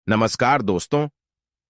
नमस्कार दोस्तों।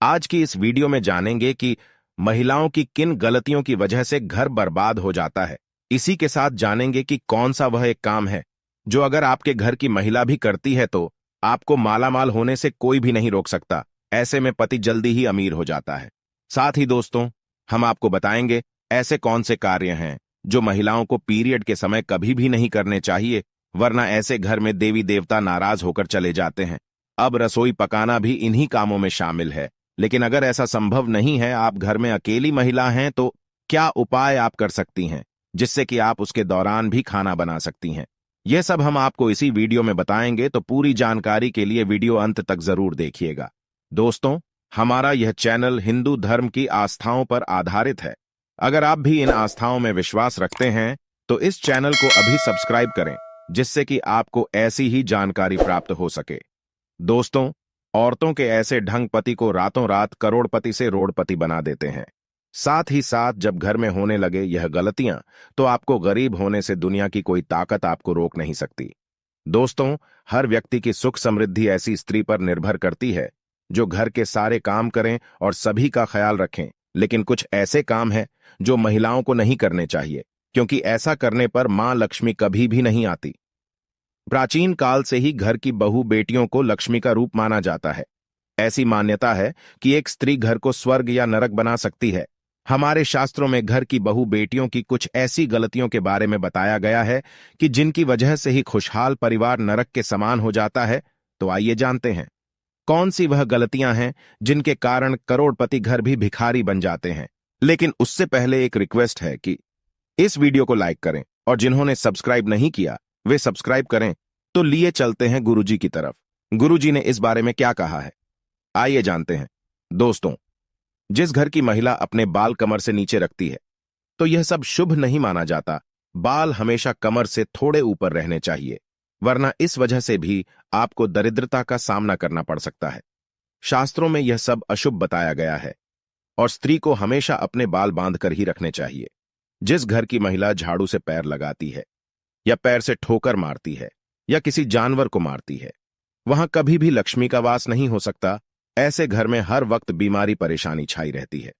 आज की इस वीडियो में जानेंगे कि महिलाओं की किन गलतियों की वजह से घर बर्बाद हो जाता है। इसी के साथ जानेंगे कि कौन सा वह एक काम है जो अगर आपके घर की महिला भी करती है तो आपको मालामाल होने से कोई भी नहीं रोक सकता। ऐसे में पति जल्दी ही अमीर हो जाता है। साथ ही दोस्तों, हम आपको बताएंगे ऐसे कौन से कार्य हैं जो महिलाओं को पीरियड के समय कभी भी नहीं करने चाहिए, वरना ऐसे घर में देवी देवता नाराज होकर चले जाते हैं। अब रसोई पकाना भी इन्हीं कामों में शामिल है। लेकिन अगर ऐसा संभव नहीं है, आप घर में अकेली महिला हैं, तो क्या उपाय आप कर सकती हैं जिससे कि आप उसके दौरान भी खाना बना सकती हैं। यह सब हम आपको इसी वीडियो में बताएंगे, तो पूरी जानकारी के लिए वीडियो अंत तक जरूर देखिएगा। दोस्तों, हमारा यह चैनल हिंदू धर्म की आस्थाओं पर आधारित है। अगर आप भी इन आस्थाओं में विश्वास रखते हैं तो इस चैनल को अभी सब्सक्राइब करें, जिससे कि आपको ऐसी ही जानकारी प्राप्त हो सके। दोस्तों, औरतों के ऐसे ढंग पति को रातों रात करोड़पति से रोड़पति बना देते हैं। साथ ही साथ जब घर में होने लगे यह गलतियां, तो आपको गरीब होने से दुनिया की कोई ताकत आपको रोक नहीं सकती। दोस्तों, हर व्यक्ति की सुख समृद्धि ऐसी स्त्री पर निर्भर करती है जो घर के सारे काम करें और सभी का ख्याल रखें। लेकिन कुछ ऐसे काम हैं जो महिलाओं को नहीं करने चाहिए, क्योंकि ऐसा करने पर मां लक्ष्मी कभी भी नहीं आती। प्राचीन काल से ही घर की बहू बेटियों को लक्ष्मी का रूप माना जाता है। ऐसी मान्यता है कि एक स्त्री घर को स्वर्ग या नरक बना सकती है। हमारे शास्त्रों में घर की बहू बेटियों की कुछ ऐसी गलतियों के बारे में बताया गया है कि जिनकी वजह से ही खुशहाल परिवार नरक के समान हो जाता है। तो आइए जानते हैं कौन सी वह गलतियां हैं जिनके कारण करोड़पति घर भी भिखारी बन जाते हैं। लेकिन उससे पहले एक रिक्वेस्ट है कि इस वीडियो को लाइक करें, और जिन्होंने सब्सक्राइब नहीं किया वे सब्सक्राइब करें। तो लिए चलते हैं गुरुजी की तरफ। गुरुजी ने इस बारे में क्या कहा है, आइए जानते हैं। दोस्तों, जिस घर की महिला अपने बाल कमर से नीचे रखती है तो यह सब शुभ नहीं माना जाता। बाल हमेशा कमर से थोड़े ऊपर रहने चाहिए, वरना इस वजह से भी आपको दरिद्रता का सामना करना पड़ सकता है। शास्त्रों में यह सब अशुभ बताया गया है और स्त्री को हमेशा अपने बाल बांधकर ही रखने चाहिए। जिस घर की महिला झाड़ू से पैर लगाती है या पैर से ठोकर मारती है या किसी जानवर को मारती है, वहां कभी भी लक्ष्मी का वास नहीं हो सकता। ऐसे घर में हर वक्त बीमारी परेशानी छाई रहती है।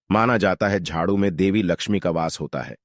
माना जाता है झाड़ू में देवी लक्ष्मी का वास होता है।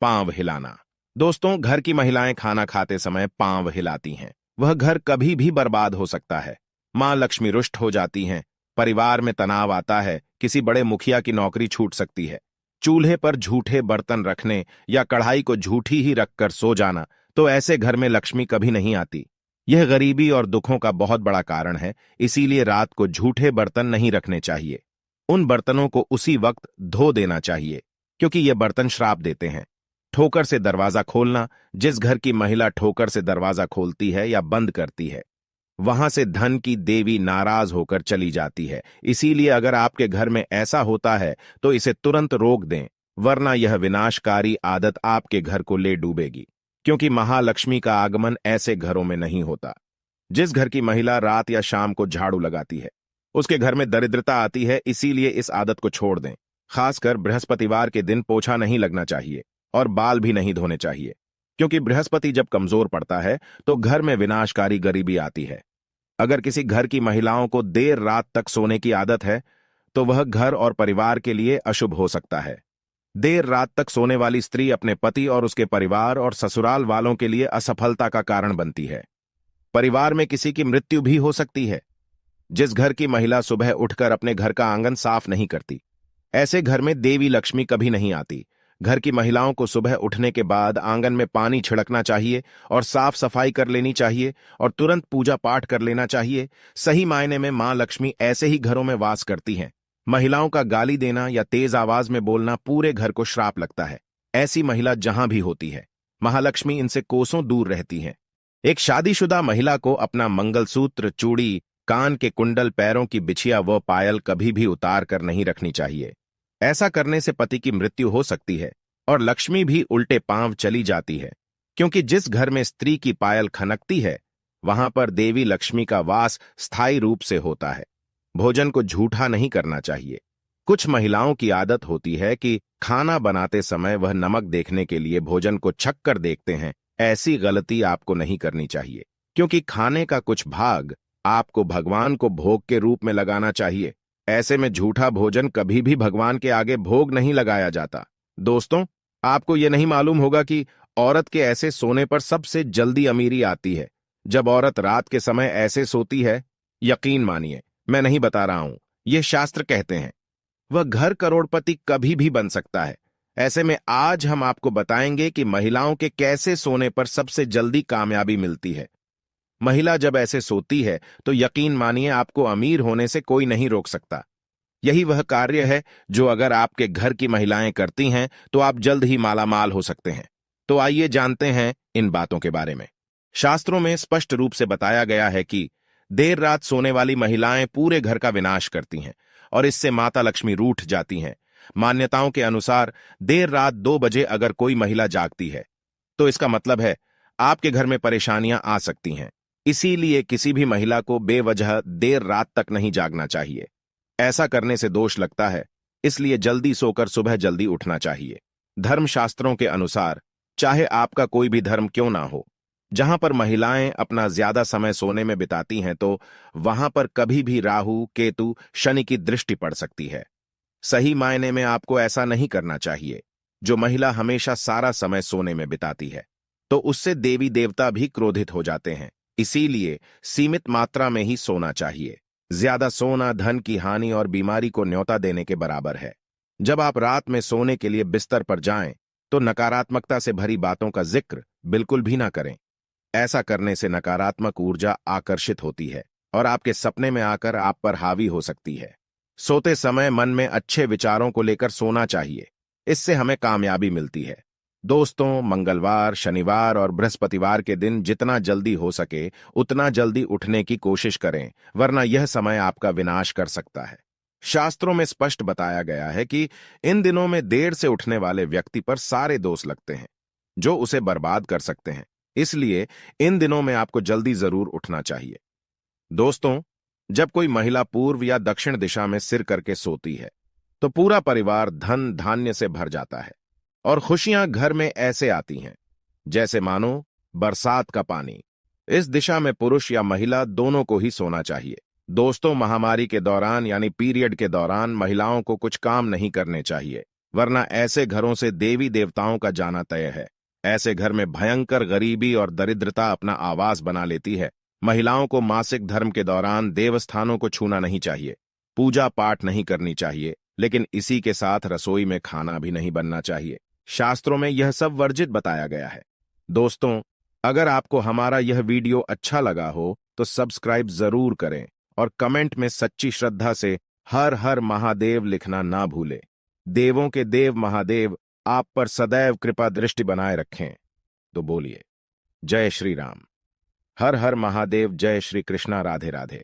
पांव हिलाना। दोस्तों, घर की महिलाएं खाना खाते समय पांव हिलाती हैं, वह घर कभी भी बर्बाद हो सकता है। मां लक्ष्मी रुष्ट हो जाती हैं, परिवार में तनाव आता है, किसी बड़े मुखिया की नौकरी छूट सकती है। चूल्हे पर झूठे बर्तन रखने या कढ़ाई को झूठी ही रखकर सो जाना, तो ऐसे घर में लक्ष्मी कभी नहीं आती। यह गरीबी और दुखों का बहुत बड़ा कारण है। इसीलिए रात को झूठे बर्तन नहीं रखने चाहिए। उन बर्तनों को उसी वक्त धो देना चाहिए, क्योंकि ये बर्तन श्राप देते हैं। ठोकर से दरवाजा खोलना। जिस घर की महिला ठोकर से दरवाजा खोलती है या बंद करती है, वहां से धन की देवी नाराज होकर चली जाती है। इसीलिए अगर आपके घर में ऐसा होता है तो इसे तुरंत रोक दें, वरना यह विनाशकारी आदत आपके घर को ले डूबेगी, क्योंकि महालक्ष्मी का आगमन ऐसे घरों में नहीं होता। जिस घर की महिला रात या शाम को झाड़ू लगाती है, उसके घर में दरिद्रता आती है। इसीलिए इस आदत को छोड़ दें। खासकर बृहस्पतिवार के दिन पोछा नहीं लगना चाहिए और बाल भी नहीं धोने चाहिए, क्योंकि बृहस्पति जब कमजोर पड़ता है तो घर में विनाशकारी गरीबी आती है। अगर किसी घर की महिलाओं को देर रात तक सोने की आदत है तो वह घर और परिवार के लिए अशुभ हो सकता है। देर रात तक सोने वाली स्त्री अपने पति और उसके परिवार और ससुराल वालों के लिए असफलता का कारण बनती है। परिवार में किसी की मृत्यु भी हो सकती है। जिस घर की महिला सुबह उठकर अपने घर का आंगन साफ नहीं करती, ऐसे घर में देवी लक्ष्मी कभी नहीं आती। घर की महिलाओं को सुबह उठने के बाद आंगन में पानी छिड़कना चाहिए और साफ सफाई कर लेनी चाहिए और तुरंत पूजा पाठ कर लेना चाहिए। सही मायने में मां लक्ष्मी ऐसे ही घरों में वास करती हैं। महिलाओं का गाली देना या तेज आवाज में बोलना पूरे घर को श्राप लगता है। ऐसी महिला जहां भी होती है, महालक्ष्मी इनसे कोसों दूर रहती हैं। एक शादीशुदा महिला को अपना मंगलसूत्र, चूड़ी, कान के कुंडल, पैरों की बिछिया व पायल कभी भी उतार कर नहीं रखनी चाहिए। ऐसा करने से पति की मृत्यु हो सकती है और लक्ष्मी भी उल्टे पांव चली जाती है, क्योंकि जिस घर में स्त्री की पायल खनकती है वहां पर देवी लक्ष्मी का वास स्थायी रूप से होता है। भोजन को झूठा नहीं करना चाहिए। कुछ महिलाओं की आदत होती है कि खाना बनाते समय वह नमक देखने के लिए भोजन को छक कर देखते हैं। ऐसी गलती आपको नहीं करनी चाहिए, क्योंकि खाने का कुछ भाग आपको भगवान को भोग के रूप में लगाना चाहिए। ऐसे में झूठा भोजन कभी भी भगवान के आगे भोग नहीं लगाया जाता। दोस्तों, आपको यह नहीं मालूम होगा कि औरत के ऐसे सोने पर सबसे जल्दी अमीरी आती है। जब औरत रात के समय ऐसे सोती है, यकीन मानिए, मैं नहीं बता रहा हूं, ये शास्त्र कहते हैं, वह घर करोड़पति कभी भी बन सकता है। ऐसे में आज हम आपको बताएंगे कि महिलाओं के कैसे सोने पर सबसे जल्दी कामयाबी मिलती है। महिला जब ऐसे सोती है तो यकीन मानिए आपको अमीर होने से कोई नहीं रोक सकता। यही वह कार्य है जो अगर आपके घर की महिलाएं करती हैं तो आप जल्द ही मालामाल हो सकते हैं। तो आइए जानते हैं इन बातों के बारे में। शास्त्रों में स्पष्ट रूप से बताया गया है कि देर रात सोने वाली महिलाएं पूरे घर का विनाश करती हैं और इससे माता लक्ष्मी रूठ जाती हैं। मान्यताओं के अनुसार देर रात 2 बजे अगर कोई महिला जागती है तो इसका मतलब है आपके घर में परेशानियां आ सकती हैं। इसीलिए किसी भी महिला को बेवजह देर रात तक नहीं जागना चाहिए। ऐसा करने से दोष लगता है, इसलिए जल्दी सोकर सुबह जल्दी उठना चाहिए। धर्मशास्त्रों के अनुसार चाहे आपका कोई भी धर्म क्यों ना हो, जहां पर महिलाएं अपना ज्यादा समय सोने में बिताती हैं तो वहां पर कभी भी राहु, केतु, शनि की दृष्टि पड़ सकती है। सही मायने में आपको ऐसा नहीं करना चाहिए। जो महिला हमेशा सारा समय सोने में बिताती है तो उससे देवी देवता भी क्रोधित हो जाते हैं। इसीलिए सीमित मात्रा में ही सोना चाहिए। ज्यादा सोना धन की हानि और बीमारी को न्योता देने के बराबर है। जब आप रात में सोने के लिए बिस्तर पर जाएं तो नकारात्मकता से भरी बातों का जिक्र बिल्कुल भी ना करें। ऐसा करने से नकारात्मक ऊर्जा आकर्षित होती है और आपके सपने में आकर आप पर हावी हो सकती है। सोते समय मन में अच्छे विचारों को लेकर सोना चाहिए, इससे हमें कामयाबी मिलती है। दोस्तों, मंगलवार, शनिवार और बृहस्पतिवार के दिन जितना जल्दी हो सके उतना जल्दी उठने की कोशिश करें, वरना यह समय आपका विनाश कर सकता है। शास्त्रों में स्पष्ट बताया गया है कि इन दिनों में देर से उठने वाले व्यक्ति पर सारे दोष लगते हैं जो उसे बर्बाद कर सकते हैं। इसलिए इन दिनों में आपको जल्दी जरूर उठना चाहिए। दोस्तों, जब कोई महिला पूर्व या दक्षिण दिशा में सिर करके सोती है तो पूरा परिवार धन धान्य से भर जाता है और खुशियां घर में ऐसे आती हैं जैसे मानो बरसात का पानी। इस दिशा में पुरुष या महिला दोनों को ही सोना चाहिए। दोस्तों, महामारी के दौरान यानी पीरियड के दौरान महिलाओं को कुछ काम नहीं करने चाहिए, वरना ऐसे घरों से देवी देवताओं का जाना तय है। ऐसे घर में भयंकर गरीबी और दरिद्रता अपना आवास बना लेती है। महिलाओं को मासिक धर्म के दौरान देवस्थानों को छूना नहीं चाहिए, पूजा पाठ नहीं करनी चाहिए, लेकिन इसी के साथ रसोई में खाना भी नहीं बनना चाहिए। शास्त्रों में यह सब वर्जित बताया गया है। दोस्तों, अगर आपको हमारा यह वीडियो अच्छा लगा हो तो सब्सक्राइब जरूर करें और कमेंट में सच्ची श्रद्धा से हर हर महादेव लिखना ना भूलें। देवों के देव महादेव आप पर सदैव कृपा दृष्टि बनाए रखें। तो बोलिए जय श्री राम। हर हर महादेव। जय श्री कृष्णा। राधे राधे।